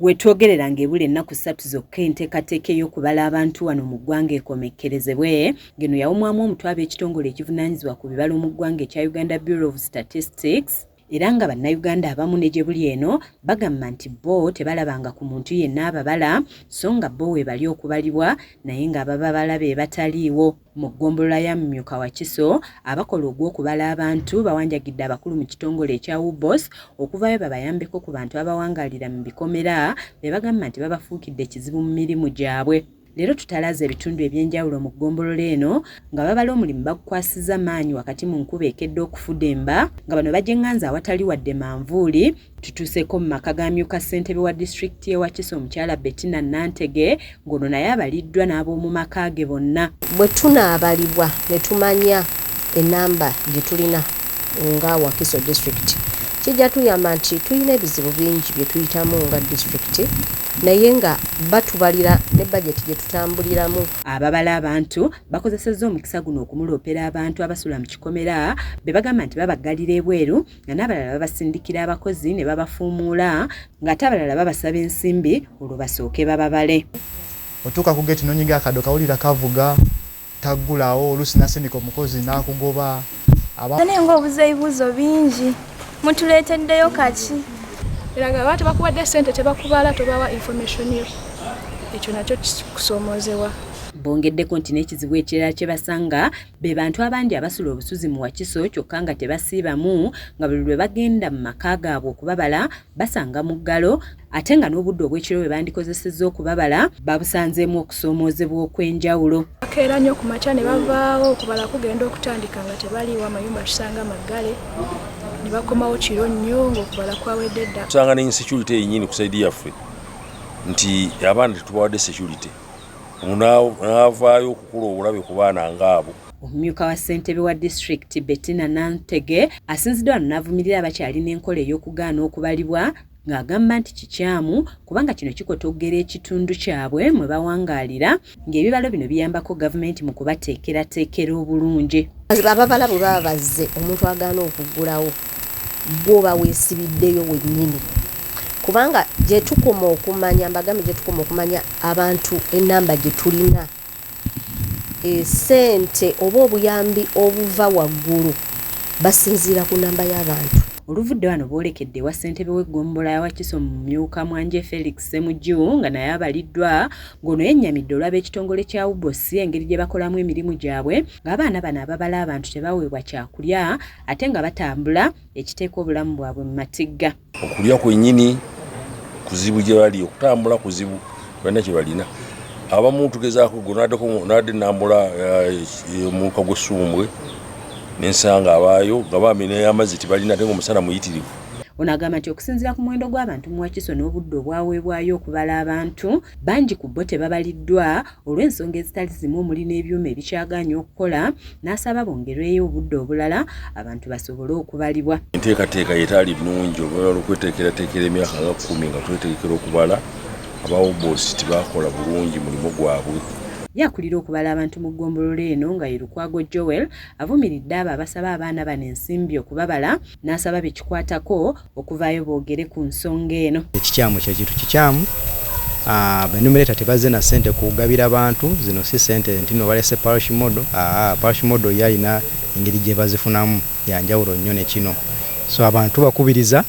Wetwogerera ng'ebula ennaku 3 zokka enteekateeka ey'okubala abantu wano mu ggwanga ekomekerezebwe, ng'eno yawumwamu omutwe ab'ekitongole ekivunaanyizibwa ku bibalo mu ggwanga ekya Uganda Bureau of Statistics, era nga bannayuganda abamu ne gye buli eno bagamba nti bo tebalabanga ku muntu yenna ababala, so nga bo weebali okubalibwa naye ng'abababala be bataliiwo. Mu ggombolola ya Mumyuka Wakiso, abakola ogw'okubala abantu bawanjagidde abakulu mu kitongole ekya UBOS okuvaayo babayambeko ku bantu abawangaalira mu bikomera be bagamba nti babafuukidde ekizibu mu mirimu gyabwe. Leero tutalaza ebitundu ebyenjawulo mu ggombolola eno nga babala omulimu bagukwasiza maanyi wakati mu nkuba ekedde okufudemba, nga bano bajeŋŋanza awatali wadde manvuuli. Tutuuseeko mu maka ga myuka ssentebe wa disitulikiti y'e Wakiso omukyala Bettina Nantege, ng'ono naye abaliddwa n'ab'omu maka ge bonna. Bwe tunaabalibwa ne tumanya ennamba gye tulina nga Wakiso disitulikiti, kijja tuyamba nti tulina ebizibu bingi bye tuyitamu nga disitulikiti, naye nga batubalira ne bajeti gye tutambuliramu. Ababala abantu bakozesezza omukisa guno okumuloopera abantu abasula mu kikomera be bagamba nti babaggalira ebweru, nga n'abalala babasindikira abakozi ne babafuumuula, ng'ate abalala babasaba ensimbi olwo basooke bababale. Otuuka ku geeti n'onyiga akaddo kawulira kavuga taggulawo, oluusi nasindika omukozi n'akugoba. Naye ng'obuzeeyibuzo bingi mutuleeteddeyo kaki? Era nga abantu bakuwadde ssente tebakubala tobawa information yo, ekyo nakyo kusoomoozebwa. Bongeddeko nti n'ekizibu ekirala kye basanga be bantu abandi abasula obusuzi mu Wakiso kyokka nga tebasiibamu, nga buli lwe bagenda mu maka gaabwe okubabala basanga mu ggalo, ate nga n'obudde obw'ekiro bwe bandikozesezza okubabala babusanzeemu okusoomoozebwa okw'enjawulo. Bakeera nnyo ku makya ne bavaawo okubala kugenda okutandika nga tebaliiwo, amayumba tusanga maggale, ne bakomawo kiro nnyo ng'okubala kwawedde dda. Tusanga n'insecurity yennyini ku saidi yaffe nti abaana tetubawadde security, naavaayo okukula obulabe ku baana ng'abo. Omumyuka wa ssentebe wa disitulikiti Bettina Nantege asinziddwa wano n'avumirira abakyalina enkola ey'okugaana okubalibwa, ng'agamba nti kikyamu kubanga kino kikotoggera ekitundu kyabwe mwe bawangaalira, ng'ebibalo bino biyambako gavumenti mu kubateekerateekera obulungi. Ababala bwe baba bazze omuntu agaana okuggulawo, bw'oba weesibiddeyo wennyini, kubanga gye tukoma okumanya, mbagambe gye tukoma okumanya abantu ennamba gye tulina, ssente oba obuyambi obuva waggulu basinziira ku nnamba y'abantu. Oluvudde wano bwolekedde ewa ssentebe w'eggombola ya Wakiso Mumyuka Mwanje Felix Ssemujju nga naye abaliddwa, ng'ono yennyamidde olw'ab'ekitongole kya UBOS engeri gye bakolamu emirimu gyabwe, ng'abaana bano ababala abantu tebaweebwa kyakulya ate nga batambula, ekiteeka obulamu bwabwe mu matigga. Okulya kwennyini kuzibu gye bali, okutambula kuzibu, balina kye balina. Abamu tugezaako nadde nambula omuluka gw'essumbwe nensanga abaayo nga bambi n'amazzi tebalina ate ng'omusana muyitirivu. Ono agamba nti okusinziira ku muwendo gw'abantu mu Wakiso n'obudde obwaweebwayo okubala abantu, bangi ku bo tebabaliddwa olw'ensonga ezitali zimu omuli n'ebyuma ebikyagaanya okukola, n'asaba bongerweyo obudde obulala abantu basobole okubalibwa. Enteekateeka yetaali nnungi olw'okweteekerateekera emyaka nga 10 nga tweteekera okubala, aba UBOS tebakola bulungi mulimu gwabwe. Yakulira okubala abantu mu ggombolola eno nga ye Lukwago Joel avumiridde abo abasaba abaana bano ensimbi okubabala, n'asaba bekikwatako okuvaayo boogere ku nsonga eno. Ekikyamu ky'ekintu kikyamu, benumerator tebazze na ssente kugabira abantu, zino si ssente nti no balese parish model. Parish model yalina engeri gye bazifunamu yanjawulo nnyo ne kino, so abantu bakubiriza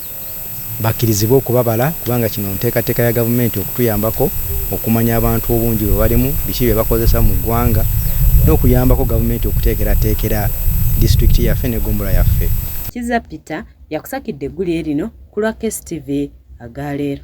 bakkirizibwe okubabala kubanga kino nteekateeka ya gavumenti okutuyambako okumanya abantu obungi bwe balimu, biki bye bakozesa mu ggwanga, n'okuyambako gavumenti okuteekerateekera disitulikiti yaffe n'eggombola yaffe. Kizza Peter yakusakidde eggulu erino ku lwa KSTV Agaleero.